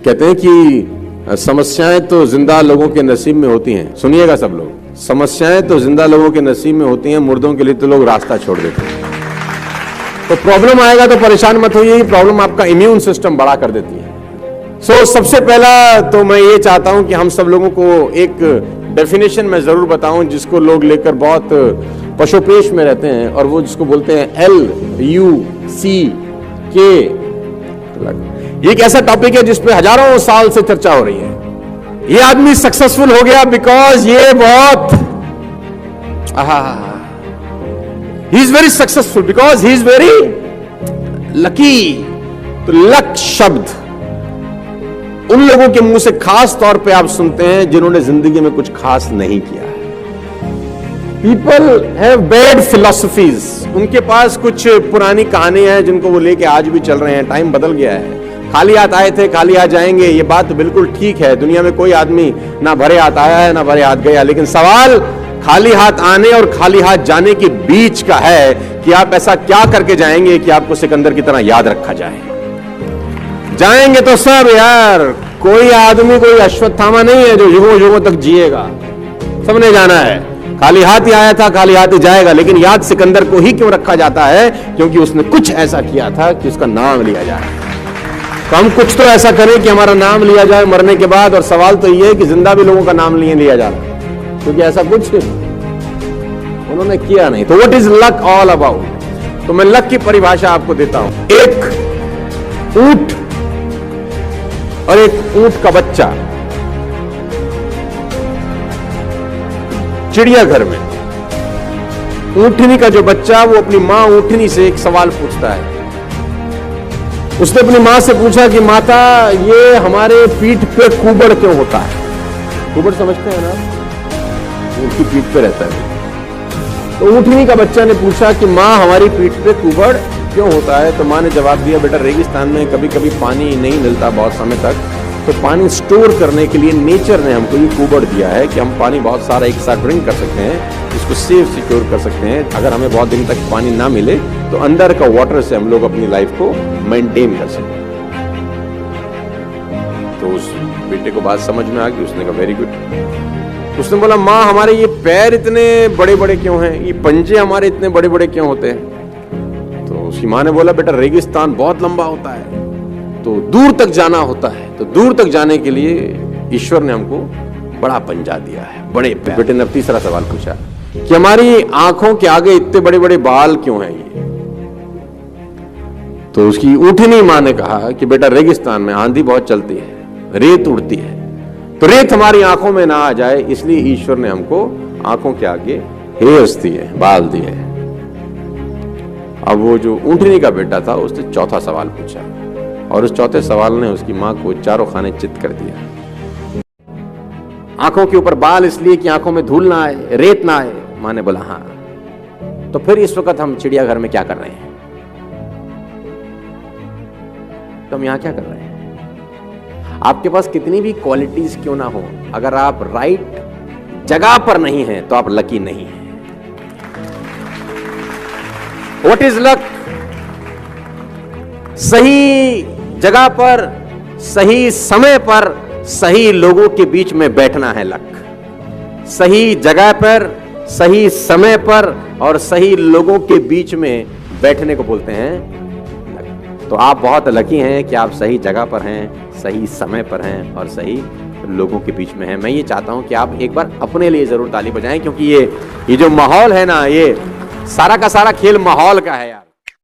कहते हैं कि समस्याएं तो जिंदा लोगों के नसीब में होती हैं। सुनिएगा सब लोग, समस्याएं तो जिंदा लोगों के नसीब में होती हैं, मुर्दों के लिए तो लोग रास्ता छोड़ देते हैं। तो प्रॉब्लम आएगा तो परेशान मत होइए, प्रॉब्लम आपका इम्यून सिस्टम बड़ा कर देती है। सबसे पहला तो मैं ये चाहता हूं कि हम सब लोगों को एक डेफिनेशन मैं जरूर बताऊं जिसको लोग लेकर बहुत पशोपेश में रहते हैं, और वो जिसको बोलते हैं LUCK। ये एक ऐसा टॉपिक है जिस पे हजारों साल से चर्चा हो रही है। ये आदमी सक्सेसफुल हो गया बिकॉज ये बहुत he is very successful because he is very lucky. तो लक शब्द उन लोगों के मुंह से खास तौर पे आप सुनते हैं जिन्होंने जिंदगी में कुछ खास नहीं किया है। पीपल हैव बैड फिलॉसफीज, उनके पास कुछ पुरानी कहानियां हैं जिनको वो लेके आज भी चल रहे हैं। टाइम बदल गया है, खाली हाथ आए थे खाली हाथ जाएंगे, ये बात बिल्कुल ठीक है। दुनिया में कोई आदमी ना भरे हाथ आया है ना भरे हाथ गया, लेकिन सवाल खाली हाथ आने और खाली हाथ जाने के बीच का है कि आप ऐसा क्या करके जाएंगे कि आपको सिकंदर की तरह याद रखा जाए। जाएंगे तो सब यार, कोई आदमी कोई अश्वत्थामा नहीं है जो युगों युगों तक जिएगा, सबने जाना है। खाली हाथ ही आया था खाली हाथ ही जाएगा, लेकिन याद सिकंदर को ही क्यों रखा जाता है? क्योंकि उसने कुछ ऐसा किया था कि उसका नाम लिया जाए। तो हम कुछ तो ऐसा करें कि हमारा नाम लिया जाए मरने के बाद। और सवाल तो ये है कि जिंदा भी लोगों का नाम लिया जा रहा है, क्योंकि ऐसा कुछ उन्होंने किया नहीं। तो what is luck all about? तो मैं लक की परिभाषा आपको देता हूं। एक ऊंट और एक ऊंट का बच्चा चिड़ियाघर में, ऊंटनी का जो बच्चा वो अपनी मां ऊंटनी से एक सवाल पूछता है। उसने अपनी मां से पूछा कि माता, ये हमारे पीठ पे कुबड़ क्यों होता है? कुबड़ समझते हैं ना, उनकी पीठ पे रहता है। तो ऊंटनी का बच्चा ने पूछा कि मां, हमारी पीठ पे कुबड़ क्यों होता है? तो मां ने जवाब दिया, बेटा रेगिस्तान में कभी कभी पानी नहीं मिलता बहुत समय तक, तो पानी स्टोर करने के लिए नेचर ने हमको ये कुबड़ दिया है कि हम पानी बहुत सारा एक साथ ड्रिंक कर सकते हैं, इसको सेफ सिक्योर कर सकते हैं। अगर हमें बहुत दिन तक पानी ना मिले तो अंदर का वाटर से हम लोग अपनी लाइफ को मेंटेन कर सकते हैं। तो उस बेटे को बात समझ में आ गई, उसने कहा वेरी गुड। उसने बोला, माँ हमारे ये पैर इतने बड़े बड़े क्यों हैं, ये पंजे हमारे इतने बड़े बड़े क्यों होते हैं? तो उसकी माँ ने बोला, बेटा रेगिस्तान बहुत लंबा होता है, तो दूर तक जाना होता है, तो दूर तक जाने के लिए ईश्वर ने हमको बड़ा पंजा दिया है, बड़े पैर। बेटे ने तीसरा सवाल पूछा कि हमारी आंखों के आगे इतने बड़े बड़े बाल क्यों हैं ये? तो उसकी ऊँटनी माँ ने कहा कि बेटा रेगिस्तान में आंधी बहुत चलती है, रेत उड़ती है, तो रेत हमारी आंखों में ना आ जाए इसलिए ईश्वर ने हमको आंखों के आगे हेयर्स दिए, बाल दिए। अब वो जो ऊँटनी का बेटा था उसने चौथा सवाल पूछा, और उस चौथे सवाल ने उसकी मां को चारों खाने चित कर दिया। आंखों के ऊपर बाल इसलिए कि आंखों में धूल ना आए, रेत ना आए। मां ने बोला हाँ। तो फिर इस वक्त हम चिड़ियाघर में क्या कर रहे हैं? तो हम यहां क्या कर रहे हैं? आपके पास कितनी भी क्वालिटीज क्यों ना हो, अगर आप राइट जगह पर नहीं हैं तो आप लकी नहीं हैं। What is luck? सही जगह पर सही समय पर सही लोगों के बीच में बैठना है लक। सही जगह पर सही समय पर और सही लोगों के बीच में बैठने को बोलते हैं लक। तो आप बहुत लकी हैं कि आप सही जगह पर हैं, सही समय पर हैं और सही लोगों के बीच में हैं। मैं ये चाहता हूं कि आप एक बार अपने लिए जरूर ताली बजाएं, क्योंकि ये जो माहौल है ना, ये सारा का सारा खेल माहौल का है यार।